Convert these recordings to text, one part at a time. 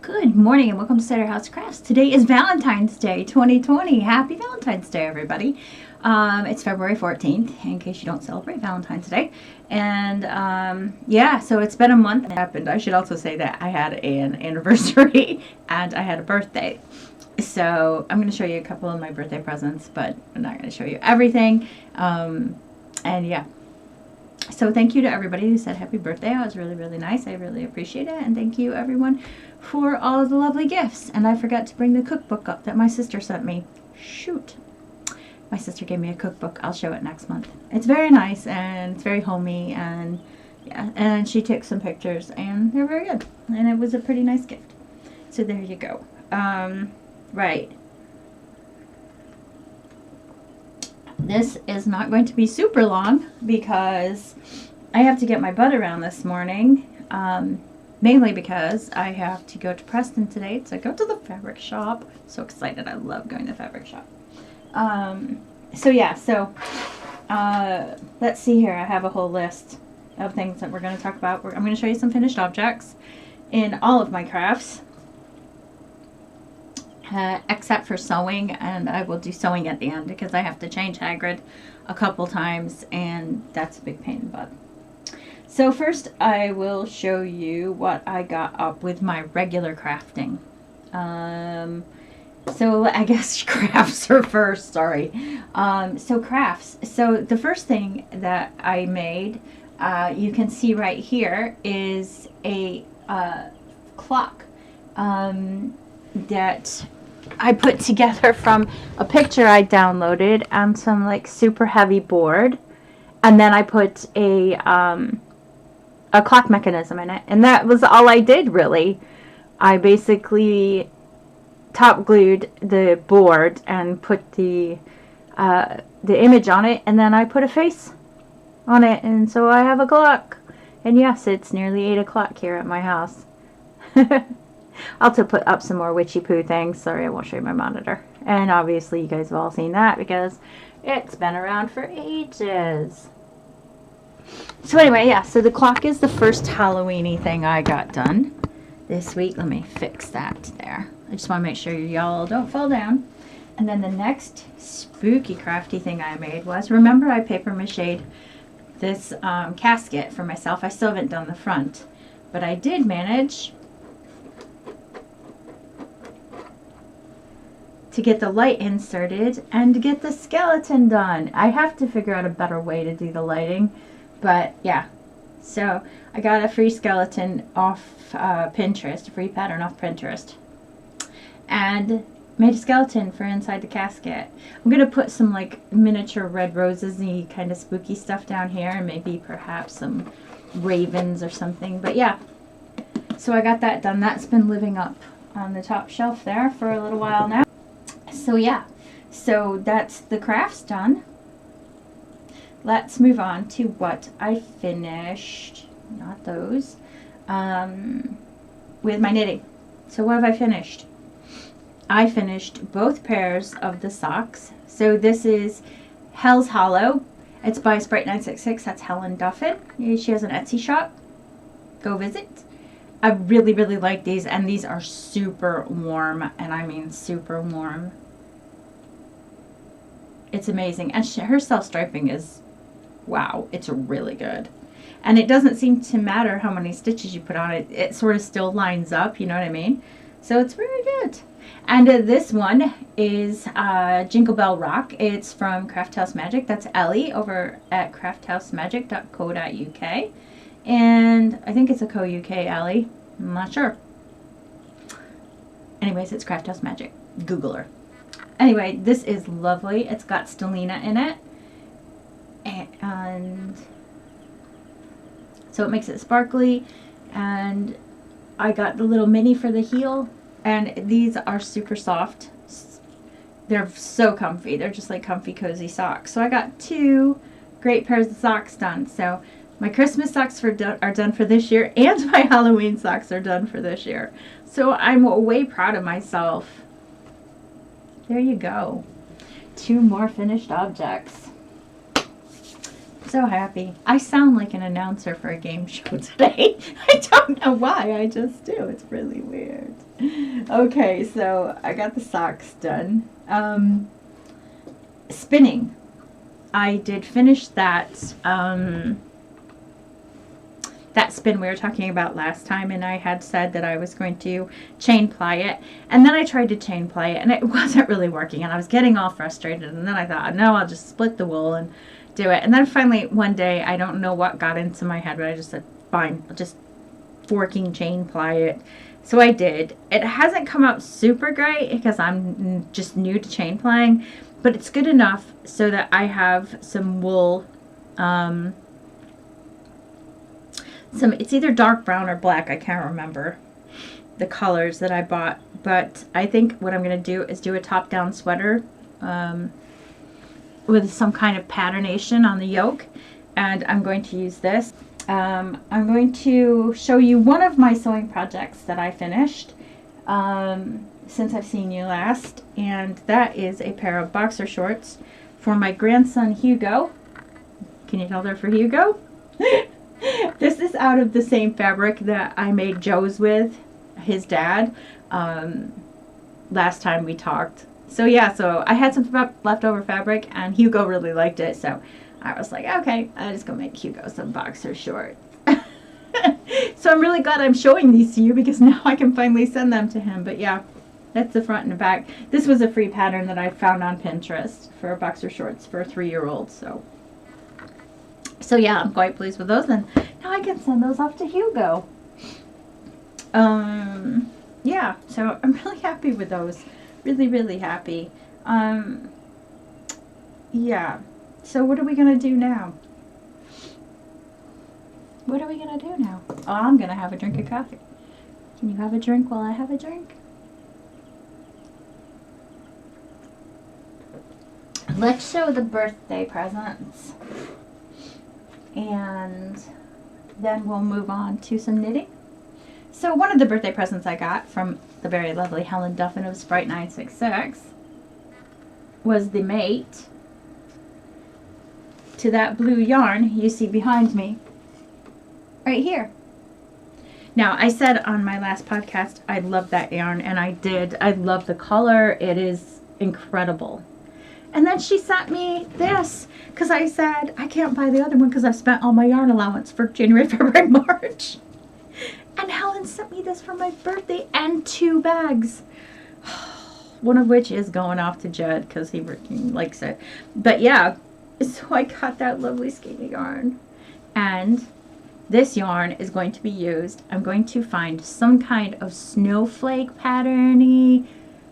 Good morning and welcome to Cyder House Crafts. Today is Valentine's Day 2020. Happy Valentine's Day, everybody. It's February 14th, in case you don't celebrate Valentine's Day. And yeah, so it's been a month that happened. I should also say that I had an anniversary and I had a birthday. So I'm going to show you a couple of my birthday presents, but I'm not going to show you everything. And yeah. So thank you to everybody who said happy birthday. It was really, really nice. I really appreciate it. And thank you, everyone, for all of the lovely gifts. And I forgot to bring the cookbook up that my sister sent me. Shoot. My sister gave me a cookbook. I'll show it next month. It's very nice and it's very homey. And yeah, and she took some pictures and they're very good. And it was a pretty nice gift. So there you go. Right. This is not going to be super long because I have to get my butt around this morning, mainly because I have to go to Preston today to go to the fabric shop. So excited. I love going to the fabric shop. So yeah, let's see here. I have a whole list of things that we're going to talk about. I'm going to show you some finished objects in all of my crafts. Except for sewing, and I will do sewing at the end because I have to change Hagrid a couple times and that's a big pain in the butt. So first I will show you what I got up with my regular crafting. So I guess crafts are first, sorry. So crafts. So the first thing that I made, you can see right here, is a clock that I put together from a picture I downloaded and some like super heavy board, and then I put a clock mechanism in it, and that was all I did really. I basically top glued the board and put the image on it, and then I put a face on it, and so I have a clock. And yes, it's nearly 8 o'clock here at my house. I'll also put up some more witchy poo things. Sorry, I won't show you my monitor. And obviously you guys have all seen that because it's been around for ages. So anyway, yeah, so the clock is the first Halloween-y thing I got done this week. Let me fix that there. I just want to make sure y'all don't fall down. And then the next spooky crafty thing I made was, remember I paper mache'd this casket for myself. I still haven't done the front, but I did manage to get the light inserted and to get the skeleton done. I have to figure out a better way to do the lighting, but yeah. So I got a free skeleton off Pinterest, a free pattern off Pinterest, and made a skeleton for inside the casket. I'm gonna put some like miniature red roses-y kind of spooky stuff down here, and maybe perhaps some ravens or something. But yeah, so I got that done. That's been living up on the top shelf there for a little while now. So yeah, so that's the crafts done. Let's move on to what I finished, not those, with my knitting. So what have I finished? I finished both pairs of the socks. So this is Hell's Hollow. It's by Sprite966. That's Helen Duffin. She has an Etsy shop. Go visit. I really, really like these, and these are super warm, and I mean super warm. It's amazing, and her self-striping is, wow, it's really good. And it doesn't seem to matter how many stitches you put on it. It sort of still lines up, you know what I mean? So it's really good. And this one is Jingle Bell Rock. It's from Craft House Magic. That's Ellie over at crafthhousemagic.co.uk. And I think it's a co-UK, Ellie. I'm not sure. Anyways, it's Craft House Magic. Google her. Anyway, this is lovely. It's got stellina in it. And so it makes it sparkly. And I got the little mini for the heel. And these are super soft. They're so comfy. They're just like comfy, cozy socks. So I got 2 great pairs of socks done. So my Christmas socks are done for this year, and my Halloween socks are done for this year. So I'm way proud of myself. There you go. 2 more finished objects. So happy. I sound like an announcer for a game show today. I don't know why, I just do. It's really weird. Okay, so I got the socks done. Spinning. I did finish that that spin we were talking about last time, and I had said that I was going to chain ply it, and then I tried to chain ply it and it wasn't really working, and I was getting all frustrated, and then I thought, no, I'll just split the wool and do it. And then finally one day, I don't know what got into my head, but I just said, fine, I'll just forking chain ply it. So I did. It hasn't come out super great because I'm just new to chain plying, but it's good enough so that I have some wool, it's either dark brown or black, I can't remember the colors that I bought, but I think what I'm going to do is do a top-down sweater with some kind of patternation on the yoke, and I'm going to use this. I'm going to show you one of my sewing projects that I finished since I've seen you last, and that is a pair of boxer shorts for my grandson Hugo. Can you tell they're for Hugo? This is out of the same fabric that I made Joe's with, his dad, last time we talked. So yeah, so I had some leftover fabric, and Hugo really liked it, so I was like, okay, I'm just gonna make Hugo some boxer shorts. So I'm really glad I'm showing these to you, because now I can finally send them to him. But yeah, that's the front and the back. This was a free pattern that I found on Pinterest for boxer shorts for a 3-year-old, so yeah, I'm quite pleased with those, and now I can send those off to Hugo. Yeah, so I'm really happy with those. Really, really happy. Yeah, so what are we going to do now? What are we going to do now? Oh, I'm going to have a drink of coffee. Can you have a drink while I have a drink? Let's show the birthday presents. And then we'll move on to some knitting. So one of the birthday presents I got from the very lovely Helen Duffin of Sprite 966 was the mate to that blue yarn you see behind me right here. Now, I said on my last podcast I love that yarn, and I did. I love the color. It is incredible. And then she sent me this, because I said, I can't buy the other one because I've spent all my yarn allowance for January, February, March. And Helen sent me this for my birthday, and 2 bags. One of which is going off to Judd because he likes it. But yeah, so I got that lovely skeiny yarn. And this yarn is going to be used. I'm going to find some kind of snowflake pattern-y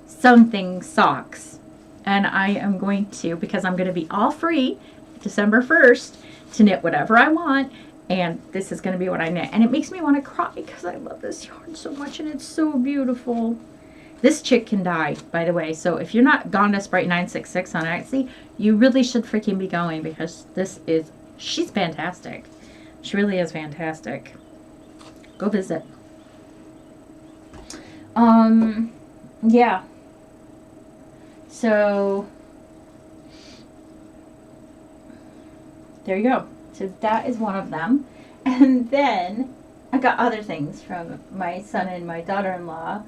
something socks. And I am going to, because I'm going to be all free December 1st to knit whatever I want. And this is going to be what I knit. And it makes me want to cry because I love this yarn so much, and it's so beautiful. This chick can die, by the way. So if you're not gone to Sprite 966 on Etsy, you really should freaking be going, because she's fantastic. She really is fantastic. Go visit. Yeah. So, there you go. So that is one of them. And then I got other things from my son and my daughter-in-law.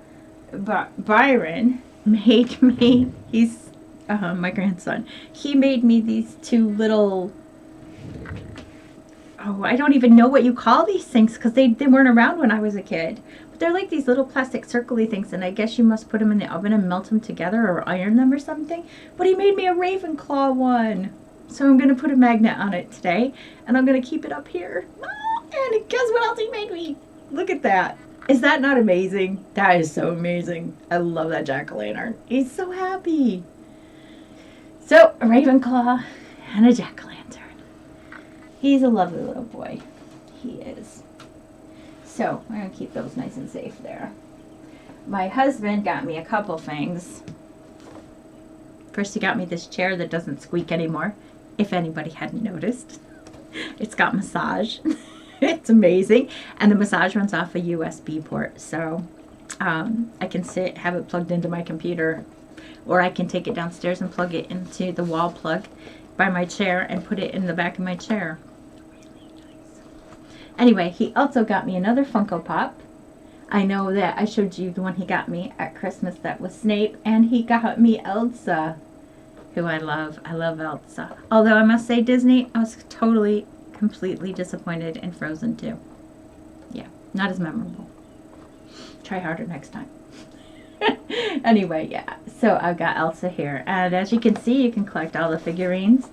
Byron made me, he's my grandson, he made me these 2 little, oh, I don't even know what you call these things, because they weren't around when I was a kid. They're like these little plastic circly things, and I guess you must put them in the oven and melt them together or iron them or something. But he made me a Ravenclaw one. So I'm going to put a magnet on it today, and I'm going to keep it up here. And guess what else he made me? Look at that. Is that not amazing? That is so amazing. I love that jack-o'-lantern. He's so happy. So, a Ravenclaw and a jack-o'-lantern. He's a lovely little boy. He is. So, I'm going to keep those nice and safe there. My husband got me a couple things. First, he got me this chair that doesn't squeak anymore, if anybody hadn't noticed. It's got massage. It's amazing. And the massage runs off a USB port. So, I can have it plugged into my computer, or I can take it downstairs and plug it into the wall plug by my chair and put it in the back of my chair. Anyway, he also got me another Funko Pop. I know that I showed you the one he got me at Christmas that was Snape, and he got me Elsa, who I love. I love Elsa. Although I must say, Disney, I was totally, completely disappointed in Frozen 2. Yeah, not as memorable. Try harder next time. Anyway, yeah, so I've got Elsa here, and as you can see, you can collect all the figurines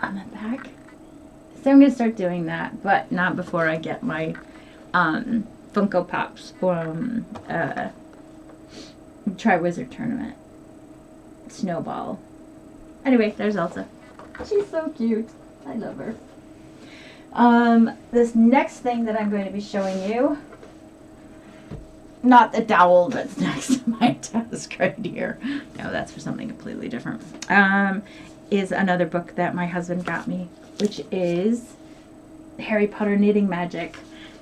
on the back. So I'm going to start doing that, but not before I get my Funko Pops from Tri-Wizard Tournament. Snowball. Anyway, there's Elsa. She's so cute. I love her. This next thing that I'm going to be showing you, not the dowel that's next to my desk right here. No, that's for something completely different. Is another book that my husband got me, which is Harry Potter Knitting Magic.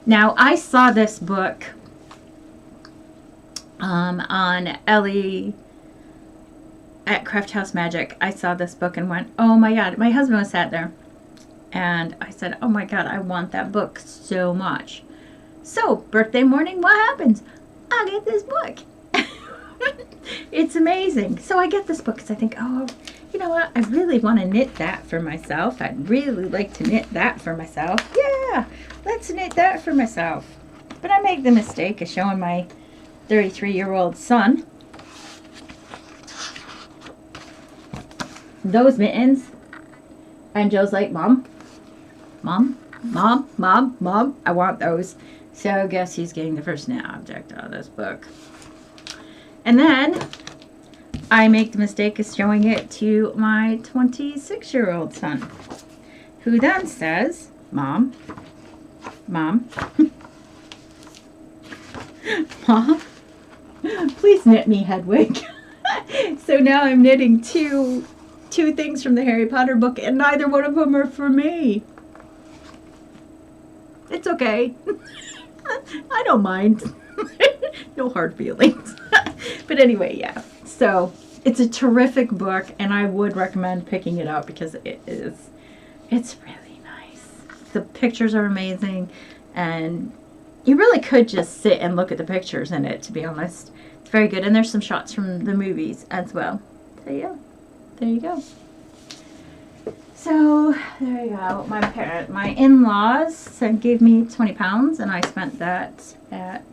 Now, I saw this book on Ellie at Craft House Magic. I saw this book and went, oh my god. My husband was sat there, and I said, oh my god, I want that book so much. So, birthday morning, what happens? I get this book. It's amazing. So I get this book because I think, oh, you know what? I really want to knit that for myself. I'd really like to knit that for myself. Yeah, let's knit that for myself. But I make the mistake of showing my 33-year-old son those mittens. And Joe's like, Mom, Mom, Mom, Mom, Mom, I want those. So I guess he's getting the first knit object out of this book. And then I make the mistake of showing it to my 26-year-old son, who then says, Mom, Mom, Mom, please knit me Hedwig. So now I'm knitting two things from the Harry Potter book, and neither one of them are for me. It's okay. I don't mind. No hard feelings. But anyway, yeah. So it's a terrific book, and I would recommend picking it up because it's really nice. The pictures are amazing, and you really could just sit and look at the pictures in it, to be honest. It's very good, and there's some shots from the movies as well. So yeah, there you go. So there you go. My in-laws gave me 20 pounds, and I spent that at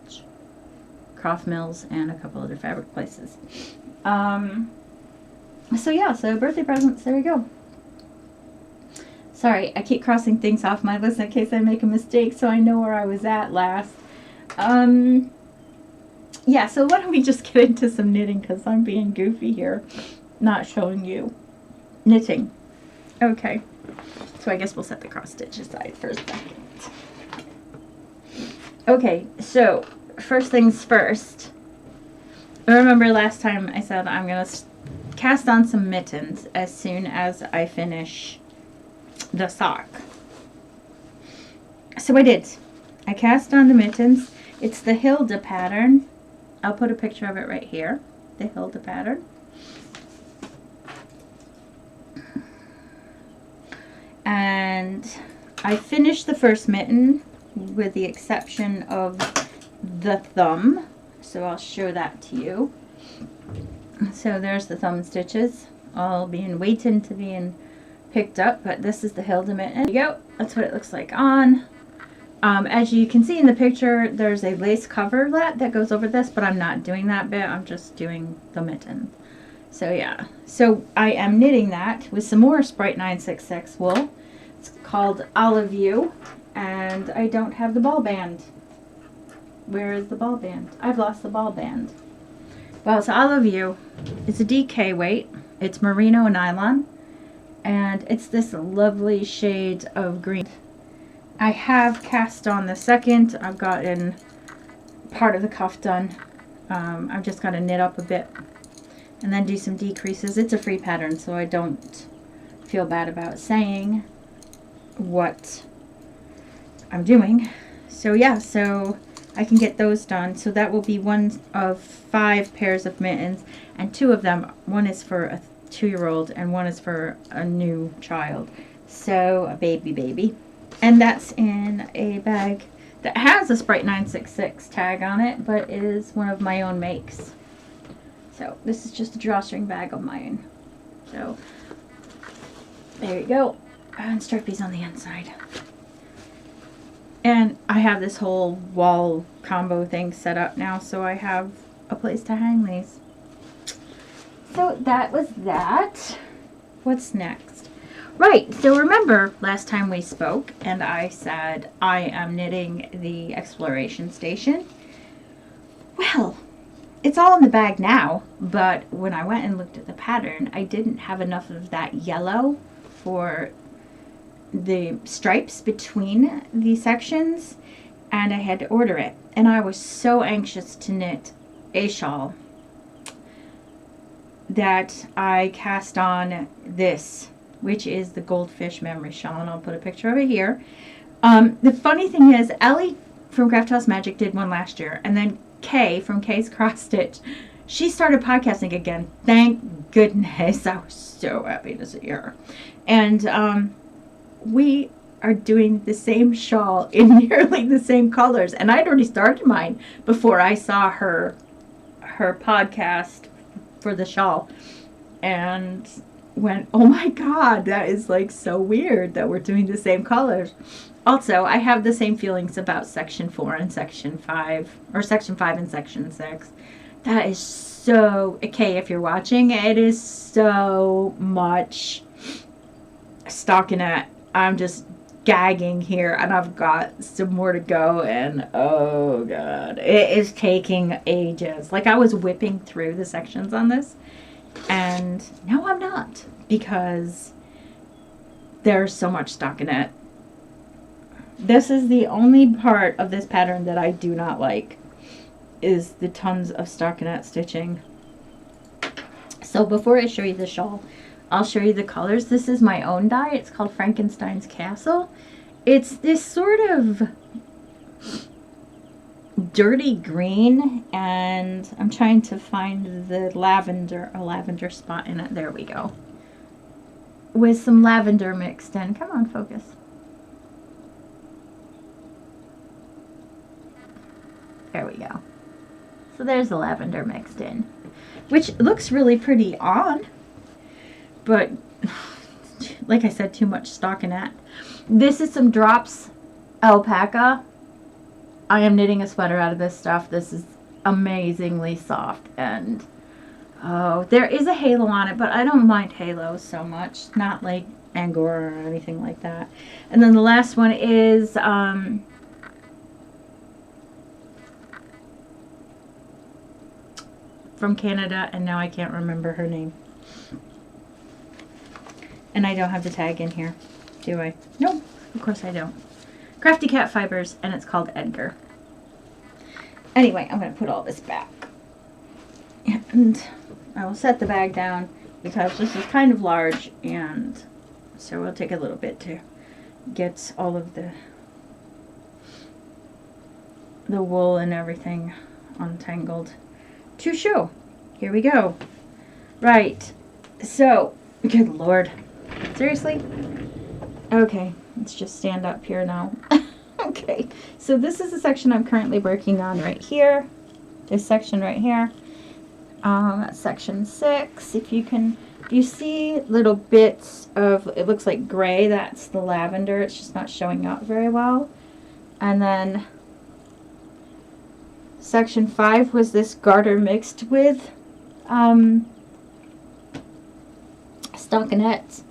Croft Mills and a couple other fabric places. So yeah, so birthday presents, there you go. Sorry, I keep crossing things off my list in case I make a mistake so I know where I was at last. Yeah, so why don't we just get into some knitting, because I'm being goofy here, not showing you knitting. Okay, so I guess we'll set the cross stitch aside for a second. Okay, so first things first. I remember last time I said I'm going to cast on some mittens as soon as I finish the sock. So I did. I cast on the mittens. It's the Hilda pattern. I'll put a picture of it right here. The Hilda pattern. And I finished the first mitten with the exception of the thumb. So I'll show that to you. So there's the thumb stitches all waiting to be picked up, but this is the Hilda mitten. There you go. That's what it looks like on. As you can see in the picture, there's a lace coverlet that goes over this, but I'm not doing that bit. I'm just doing the mitten. So yeah, so I am knitting that with some more Sprite 966 wool. It's called Olive View, and I don't have the ball band. Where is the ball band? I've lost the ball band. Well, it's Olive View. It's a DK weight. It's merino nylon, and it's this lovely shade of green. I have cast on the second. I've gotten part of the cuff done. I've just got to knit up a bit and then do some decreases. It's a free pattern, so I don't feel bad about saying what I'm doing. So yeah, so I can get those done. So that will be one of 5 pairs of mittens, and 2 of them, one is for 2-year-old, and one is for a new child. So a baby. And that's in a bag that has a Sprite 966 tag on it, but is one of my own makes. So this is just a drawstring bag of mine. So there you go. And Stripey's on the inside. And I have this whole wall combo thing set up now, so I have a place to hang these. So that was that. What's next? Right, so remember last time we spoke and I said I am knitting the exploration station. Well, it's all in the bag now, but when I went and looked at the pattern, I didn't have enough of that yellow for the stripes between the sections, and I had to order it. And I was so anxious to knit a shawl that I cast on this, which is the Goldfish Memory shawl, and I'll put a picture of it here. The funny thing is, Ellie from Craft House Magic did one last year, and then Kay from Kay's Cross Stitch, she started podcasting again. Thank goodness. I was so happy to see her. And we are doing the same shawl in nearly the same colors, and I'd already started mine before I saw her podcast for the shawl, and went, oh my god, that is like so weird that we're doing the same colors. Also, I have the same feelings about section 4 and section 5, or section 5 and section 6. That is so, okay, if you're watching, it is so much stockinette. I'm just gagging here, and I've got some more to go, and oh god, it is taking ages. Like, I was whipping through the sections on this, and now I'm not, because there's so much stockinette. This is the only part of this pattern that I do not like, is the tons of stockinette stitching. So before I show you the shawl, I'll show you the colors. This is my own dye. It's called Frankensteins Castle. It's this sort of dirty green, and I'm trying to find the lavender, a lavender spot in it. There we go. With some lavender mixed in. Come on, focus. There we go. So there's the lavender mixed in, which looks really pretty on, but like I said, too much stockinette. This is some Drops alpaca. I am knitting a sweater out of this stuff. This is amazingly soft, and oh, there is a halo on it, but I don't mind halos so much. Not like Angora or anything like that. And then the last one is from Canada, and now I can't remember her name. And I don't have the tag in here, do I? Nope, of course I don't. Crafty Cat Fibers, and it's called Edgar. Anyway, I'm going to put all this back. And I will set the bag down, because this is kind of large, and so it'll take a little bit to get all of the wool and everything untangled to show. Here we go. Right, so, good lord. Seriously? Okay, let's just stand up here now. Okay, so this is the section I'm currently working on right here. This section right here. That's section 6. If you can, you see little bits of, it looks like gray, that's the lavender. It's just not showing up very well. And then section 5 was this garter mixed with stockinette.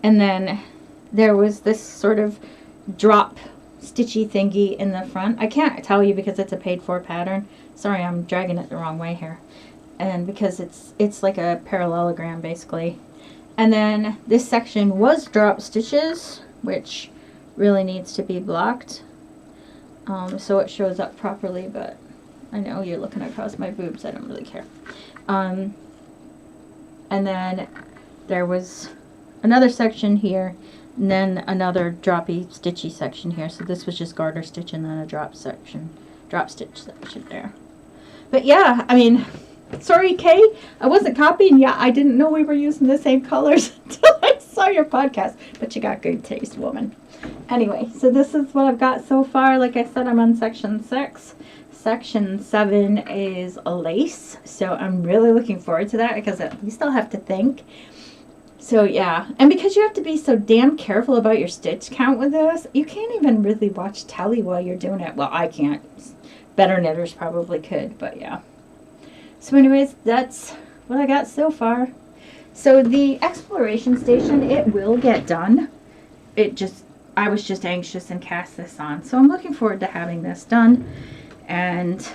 And then there was this sort of drop stitchy thingy in the front. I can't tell you because it's a paid for pattern. Sorry, I'm dragging it the wrong way here. And because it's like a parallelogram basically. And then this section was drop stitches, which really needs to be blocked. So it shows up properly, but I know you're looking across my boobs. I don't really care. And then there was another section here, and then another droppy stitchy section here. So this was just garter stitch and then a drop stitch section there. But yeah, I mean, Sorry, Kay. I wasn't copying you. I didn't know we were using the same colors until I saw your podcast. But you got good taste, woman. Anyway, so this is what I've got so far. Like I said, I'm on section 6. Section 7 is a lace. So I'm really looking forward to that because at least I'll have to think. So yeah, and because you have to be so damn careful about your stitch count with this, you can't even really watch telly while you're doing it. Well, I can't. Better knitters probably could, but yeah. So anyways, that's what I got so far. So the exploration station, it will get done. I was just anxious and cast this on. So I'm looking forward to having this done and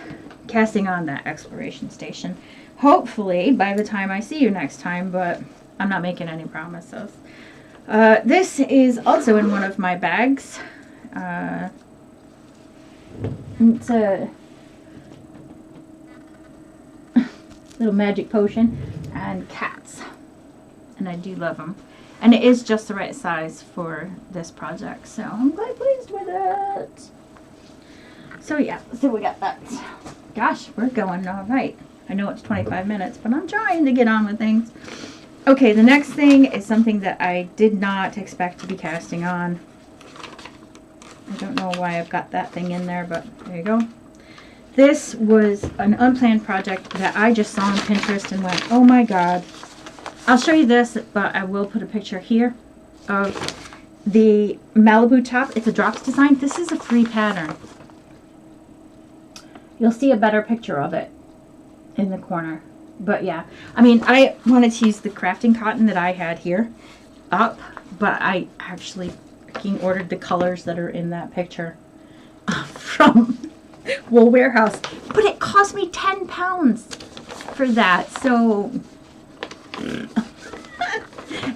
casting on that exploration station. Hopefully by the time I see you next time, but I'm not making any promises. This is also in one of my bags. It's a little magic potion and cats. And I do love them. And it is just the right size for this project. So I'm quite pleased with it. So yeah, so we got that. Gosh, we're going all right. I know it's 25 minutes, but I'm trying to get on with things. Okay, the next thing is something that I did not expect to be casting on. I don't know why I've got that thing in there, but there you go. This was an unplanned project that I just saw on Pinterest and went, oh my god. I'll show you this, but I will put a picture here of the Malibu top. It's a drops design. This is a free pattern. You'll see a better picture of it in the corner. But yeah, I mean, I wanted to use the crafting cotton that I had here up, but I actually freaking ordered the colors that are in that picture from Wool Warehouse, but it cost me £10 for that. So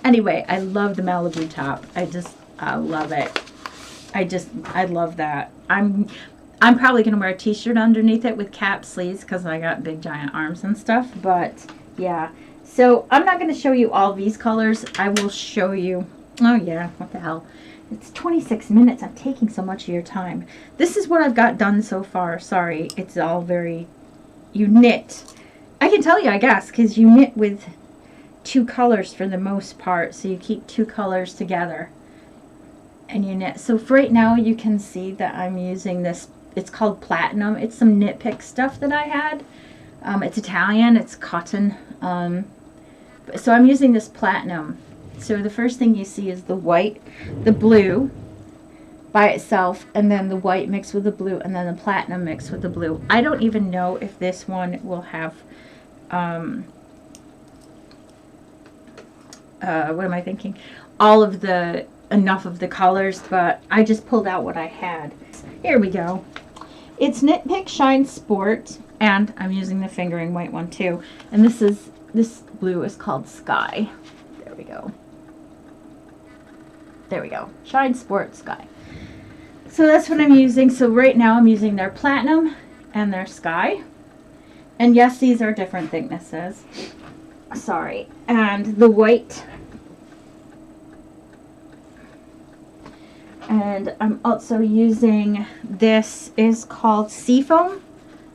anyway, I love the Malibu top. I love it. I love that. I'm probably gonna wear a t-shirt underneath it with cap sleeves because I got big giant arms and stuff. But yeah, so I'm not gonna show you all these colors. I will show you. Oh yeah, what the hell. It's 26 minutes. I'm taking so much of your time. This is what I've got done so far. Sorry, it's all very... You knit. I can tell you, I guess, because you knit with 2 colors for the most part. So you keep 2 colors together. And you knit. So for right now, you can see that I'm using this. It's called Platinum. It's some Knit Pick stuff that I had. It's Italian. It's cotton. So I'm using this Platinum. So the first thing you see is the white, the blue by itself, and then the white mixed with the blue, and then the platinum mixed with the blue. I don't even know if this one will have, what am I thinking? Enough of the colors, but I just pulled out what I had. Here we go. It's Knit Pick Shine Sport, and I'm using the fingering weight one too. And this blue is called Sky. There we go. There we go. Shine Sport Sky. So that's what I'm using. So right now I'm using their Platinum and their Sky. And yes, these are different thicknesses. Sorry. And the white. And I'm also using, this is called Seafoam.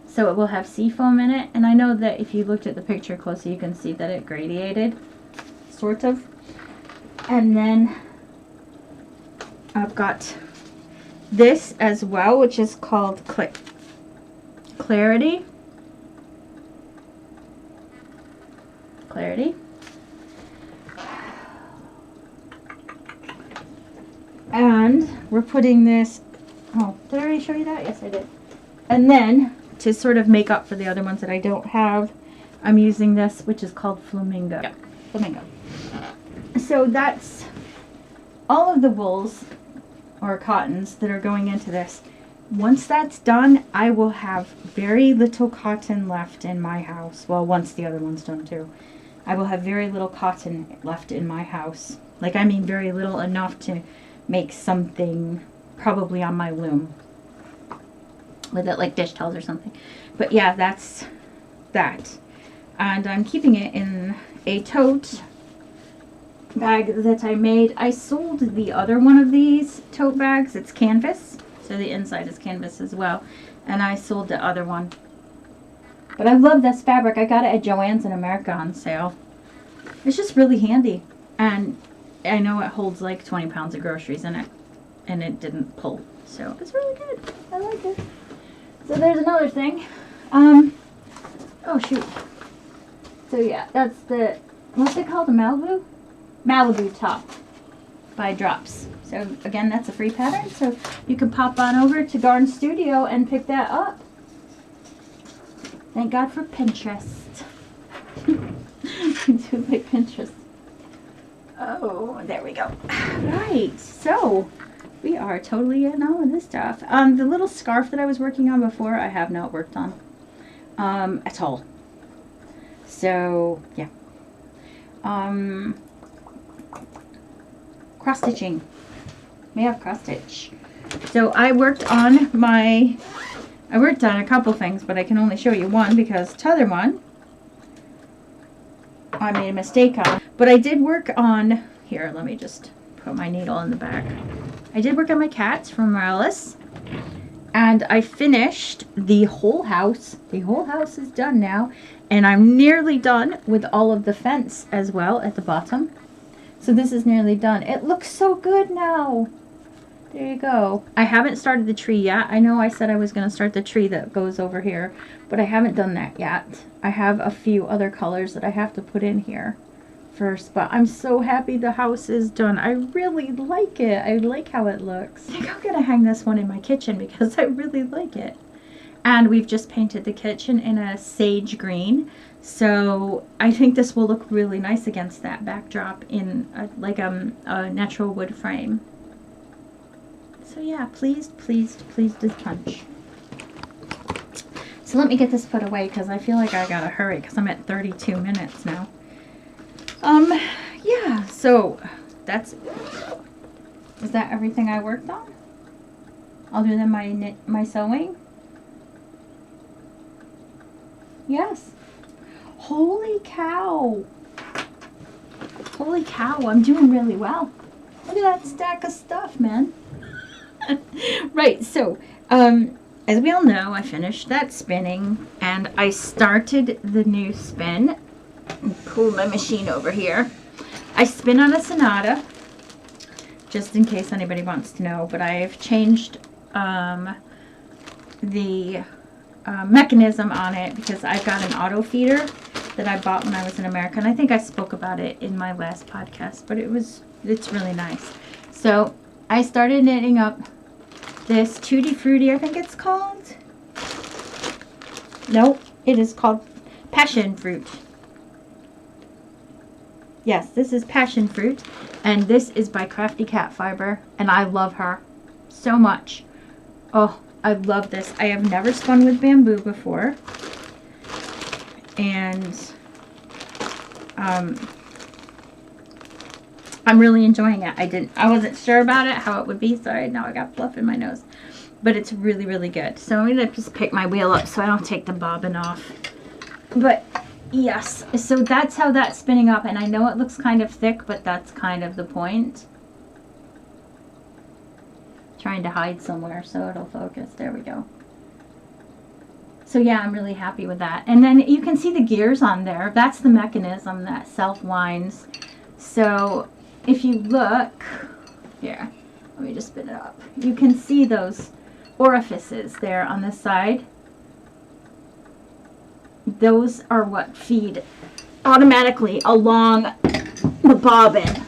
So it will have seafoam in it. And I know that if you looked at the picture closely, you can see that it gradiated. Sort of. And then I've got this as well, which is called Clarity. And we're putting this, oh, did I already show you that? Yes, I did. And then, to sort of make up for the other ones that I don't have, I'm using this, which is called Flamingo. Yep, Flamingo. So that's all of the wools or cottons that are going into this. Once that's done, I will have very little cotton left in my house. Well, once the other one's done too. I will have very little cotton left in my house. Like, I mean very little, enough to make something probably on my loom. With it, like dish towels or something. But yeah, that's that. And I'm keeping it in a tote bag that I made. I sold the other one of these tote bags. It's canvas, so the inside is canvas as well, and I sold the other one But I love this fabric. I got it at Joann's in America on sale. It's just really handy. And I know it holds like 20 pounds of groceries in it. And it didn't pull. So it's really good. I like it. So there's another thing. Oh shoot. So yeah, that's the, what's it called? The Malibu? Malibu top by Drops. So again, that's a free pattern. So you can pop on over to Garden Studio and pick that up. Thank God for Pinterest. I do like Pinterest. Oh, there we go. Right, so we are totally in all of this stuff. The little scarf that I was working on before, I have not worked on at all. So, yeah. Cross stitching. May have cross stitch. So I worked on a couple things, but I can only show you one because the other one I made a mistake on. But I did work on, here, let me just put my needle in the back. I did work on my cats from Morales. And I finished the whole house. The whole house is done now. And I'm nearly done with all of the fence as well at the bottom. So this is nearly done. It looks so good now. There you go. I haven't started the tree yet. I know I said I was going to start the tree that goes over here, but I haven't done that yet. I have a few other colors that I have to put in here first, but I'm so happy the house is done. I really like it. I like how it looks. I think I'm going to hang this one in my kitchen because I really like it. And we've just painted the kitchen in a sage green. So I think this will look really nice against that backdrop in a natural wood frame. So yeah, pleased as punch. So let me get this put away because I feel like I gotta hurry because I'm at 32 minutes now. Yeah, so is that everything I worked on? Other than my sewing? Yes. Holy cow. Holy cow, I'm doing really well. Look at that stack of stuff, man. Right, so, as we all know, I finished that spinning, and I started the new spin. Pull my machine over here. I spin on a Sonata, just in case anybody wants to know, but I've changed the mechanism on it because I've got an auto feeder that I bought when I was in America, and I think I spoke about it in my last podcast, but it's really nice. So I started knitting up this Tutti Frutti, I think it's called. Nope, it is called Passion Fruit. Yes, this is Passion Fruit, and this is by Crafty Cat Fiber, and I love her so much. Oh, I love this. I have never spun with bamboo before, and I'm really enjoying it. I wasn't sure about it, how it would be. Sorry, now I got fluff in my nose. But it's really, really good. So I'm going to just pick my wheel up so I don't take the bobbin off. But yes, so that's how that's spinning up. And I know it looks kind of thick, but that's kind of the point. Trying to hide somewhere so it'll focus. There we go. So yeah, I'm really happy with that. And then you can see the gears on there. That's the mechanism that self-winds. So if you look, here, let me just spin it up. You can see those orifices there on the side. Those are what feed automatically along the bobbin.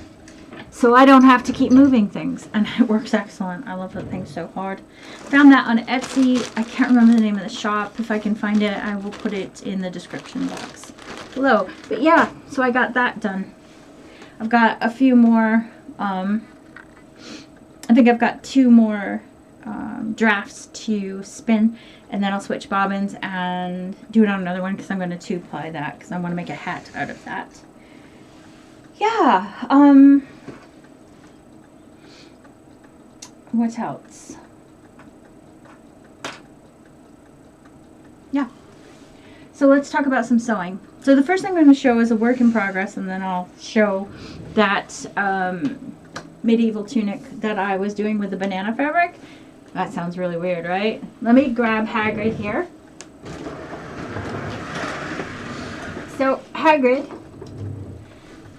So I don't have to keep moving things, and it works excellent. I love that thing so hard. Found that on Etsy. I can't remember the name of the shop. If I can find it, I will put it in the description box below. But yeah, so I got that done. I've got a few more, I think I've got 2 more drafts to spin, and then I'll switch bobbins and do it on another one because I'm going to 2-ply that because I want to make a hat out of that. Yeah, what else? Yeah. So let's talk about some sewing. So the first thing I'm going to show is a work in progress, and then I'll show that medieval tunic that I was doing with the banana fabric. That sounds really weird, right? Let me grab Hagrid here. Hagrid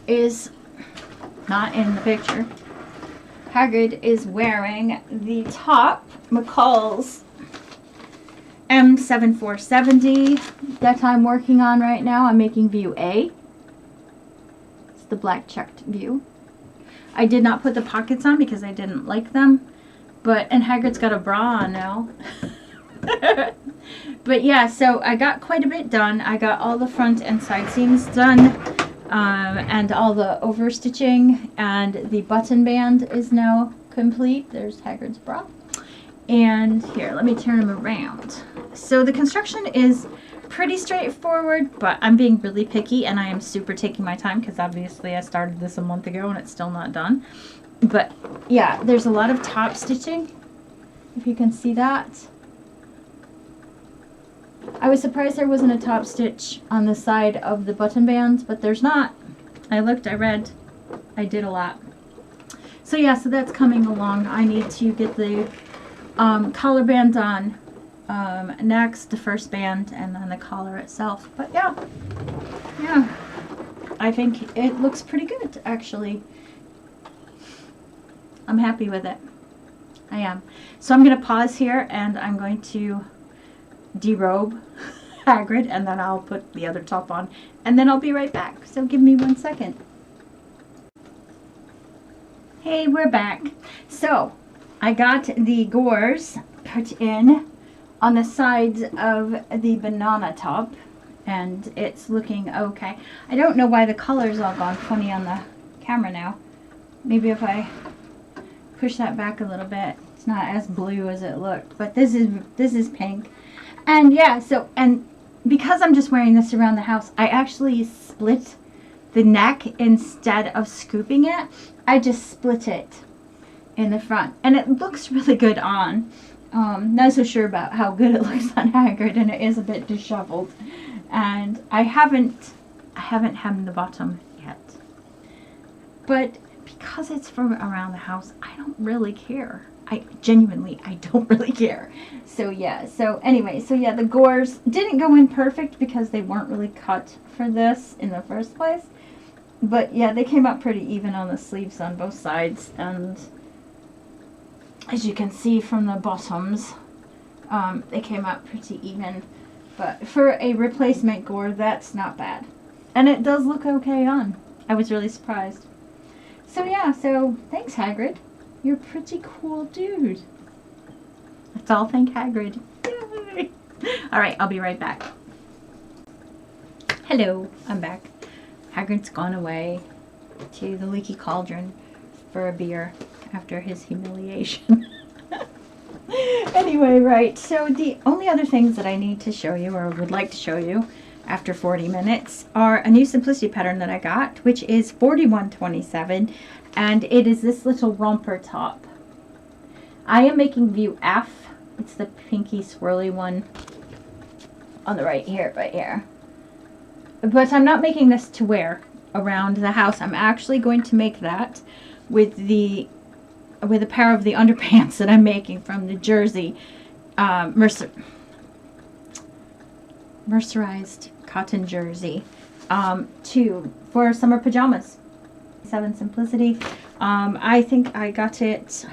is not in the picture. Hagrid is wearing the top McCall's M7470 that I'm working on right now. I'm making view A. It's the black checked view. I did not put the pockets on because I didn't like them. And Hagrid's got a bra on now. But yeah, so I got quite a bit done. I got all the front and side seams done. And all the overstitching, and the button band is now complete. There's Hagrid's bra. And here, let me turn him around. So the construction is pretty straightforward, but I'm being really picky, and I am super taking my time because obviously I started this a month ago and it's still not done. But yeah, there's a lot of top stitching, if you can see that. I was surprised there wasn't a top stitch on the side of the button band, but there's not. I looked, I read, I did a lot. So yeah, so that's coming along. I need to get the collar band on next, the first band, and then the collar itself. But yeah, I think it looks pretty good, actually. I'm happy with it. I am. So I'm going to pause here, and I'm going to derobe Hagrid, and then I'll put the other top on, and then I'll be right back. So give me 1 second. Hey, we're back. So I got the gores put in on the sides of the banana top, and it's looking okay. I don't know why the color's all gone funny on the camera now. Maybe if I push that back a little bit, it's not as blue as it looked, but this is pink. And yeah, so, and because I'm just wearing this around the house, I actually split the neck instead of scooping it. I just split it in the front, and it looks really good on. Not so sure about how good it looks on Hagrid, and it is a bit disheveled. And I haven't hemmed the bottom yet. But because it's from around the house, I don't really care. I don't really care. So yeah, so anyway, so yeah, the gores didn't go in perfect because they weren't really cut for this in the first place. But yeah, they came up pretty even on the sleeves on both sides, and as you can see from the bottoms, they came out pretty even. But for a replacement gore, that's not bad. And it does look okay on. I was really surprised. So yeah, so thanks, Hagrid. You're a pretty cool dude. Let's all thank Hagrid. Yay! Alright, I'll be right back. Hello, I'm back. Hagrid's gone away to the Leaky Cauldron for a beer after his humiliation. Anyway, right, so the only other things that I need to show you, or would like to show you after 40 minutes, are a new Simplicity pattern that I got, which is 4127, and it is this little romper top. I am making view F. It's the pinky swirly one on the right here, But I'm not making this to wear around the house. I'm actually going to make that with a pair of the underpants that I'm making from the jersey, mercerized cotton jersey, for summer pajamas. 7 Simplicity. I think I got it.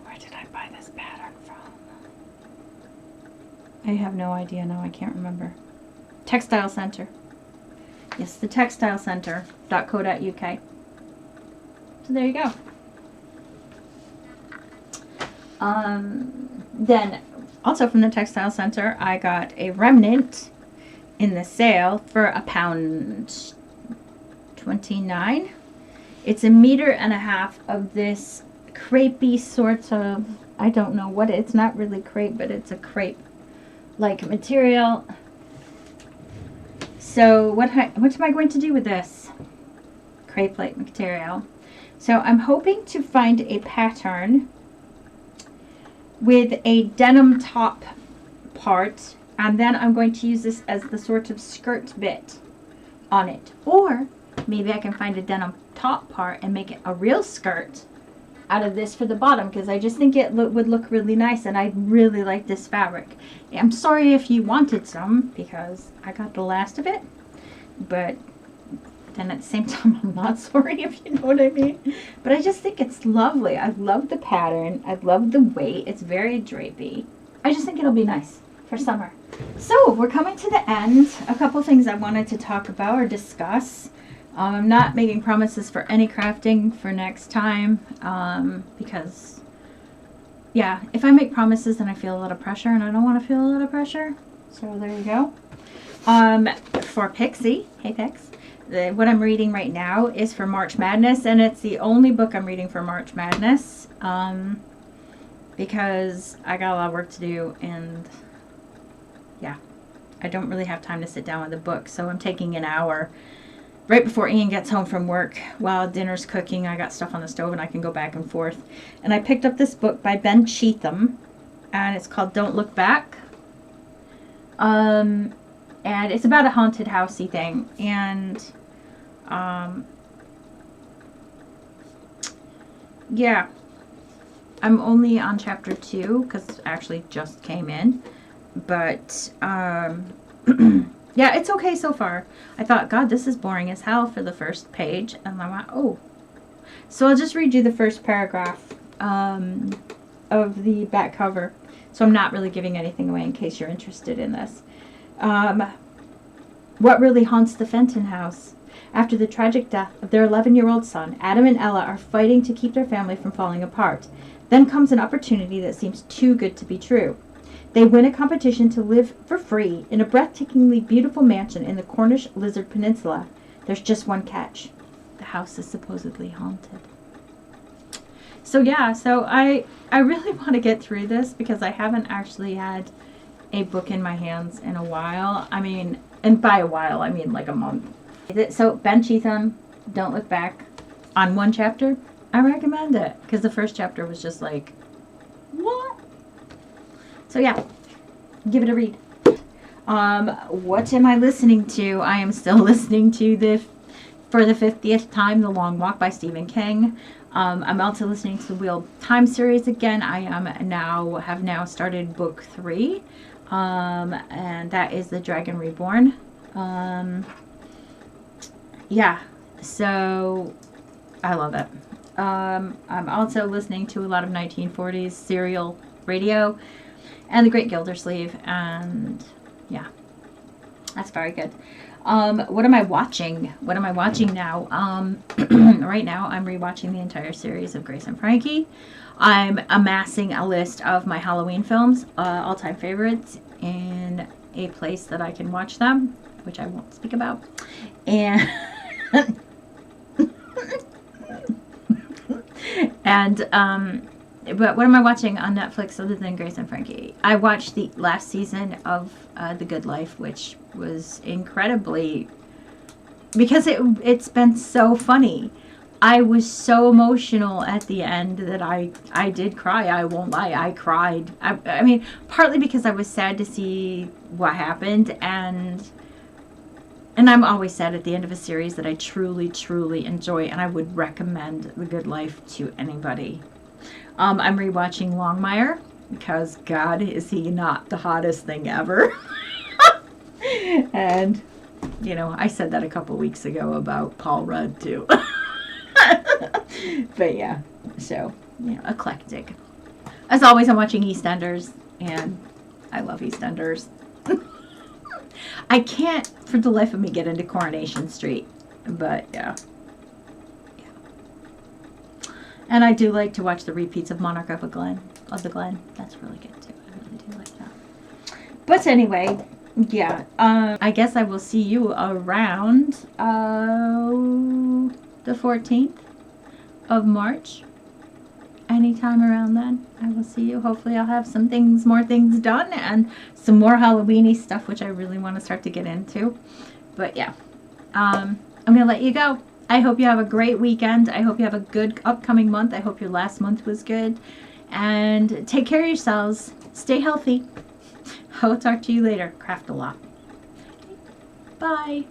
Where did I buy this pattern from? I have no idea now. I can't remember. Textile Center. Yes, the Textile Center.co.uk. So there you go. Then also from the Textile Center, I got a remnant in the sale for £1.29. It's 1.5 meters of this crepey sort of, I don't know what it's not really crepe, but it's a crepe like material. So what am I going to do with this crepe like material? So I'm hoping to find a pattern with a denim top part, and then I'm going to use this as the sort of skirt bit on it. Or maybe I can find a denim top part and make it a real skirt out of this for the bottom because I just think it would look really nice, and I really like this fabric. I'm sorry if you wanted some because I got the last of it, but then at the same time I'm not sorry, if you know what I mean. But I just think it's lovely. I love the pattern. I love the weight. It's very drapey. I just think it'll be nice for summer. So we're coming to the end. A couple things I wanted to talk about or discuss. I'm not making promises for any crafting for next time because, yeah, if I make promises then I feel a lot of pressure, and I don't want to feel a lot of pressure. So there you go. For Pixie, hey Pix, what I'm reading right now is for March Madness, and it's the only book I'm reading for March Madness because I got a lot of work to do, and yeah, I don't really have time to sit down with a book, so I'm taking an hour right before Ian gets home from work. While dinner's cooking, I got stuff on the stove and I can go back and forth. And I picked up this book by Ben Cheatham, and it's called Don't Look Back. And it's about a haunted housey thing. And yeah, I'm only on chapter 2 because it actually just came in. But yeah, it's okay so far. I thought, God, this is boring as hell for the first page. And I went, oh. So I'll just read you the first paragraph of the back cover. So I'm not really giving anything away in case you're interested in this. What really haunts the Fenton house? After the tragic death of their 11-year-old son, Adam and Ella are fighting to keep their family from falling apart. Then comes an opportunity that seems too good to be true. They win a competition to live for free in a breathtakingly beautiful mansion in the Cornish Lizard Peninsula. There's just one catch. The house is supposedly haunted. So yeah, so I really want to get through this because I haven't actually had a book in my hands in a while. I mean, and by a while, I mean like a month. So Ben Cheatham, Don't Look Back, on one chapter, I recommend it because the first chapter was just like, what? So yeah, give it a read. What am I listening to? I am still listening to for the 50th time, The Long Walk by Stephen King. I'm also listening to the Wheel of Time series again. I have now started book 3, and that is The Dragon Reborn. Yeah, so I love it. I'm also listening to a lot of 1940s serial radio and The Great Gildersleeve, and yeah, that's very good. What am I watching? What am I watching now? Right now I'm rewatching the entire series of Grace and Frankie. I'm amassing a list of my Halloween films, all-time favorites, in a place that I can watch them, which I won't speak about. And but what am I watching on Netflix other than Grace and Frankie? I watched the last season of The Good Life, which was incredibly, because it's been so funny. I was so emotional at the end that I did cry. I won't lie. I cried. I mean, partly because I was sad to see what happened, and I'm always sad at the end of a series that I truly, truly enjoy, and I would recommend The Good Life to anybody. I'm rewatching Longmire because, God, is he not the hottest thing ever? And, you know, I said that a couple weeks ago about Paul Rudd, too. But, yeah, so, you know, eclectic. As always, I'm watching EastEnders, and I love EastEnders. I can't, for the life of me, get into Coronation Street, but, yeah. And I do like to watch the repeats of Monarch of the Glen. That's really good too. I really do like that. But anyway, yeah. I guess I will see you around the 14th of March. Anytime around then, I will see you. Hopefully I'll have more things done, and some more Halloween-y stuff, which I really want to start to get into. But yeah, I'm going to let you go. I hope you have a great weekend. I hope you have a good upcoming month. I hope your last month was good. And take care of yourselves. Stay healthy. I'll talk to you later. Craft a lot. Bye.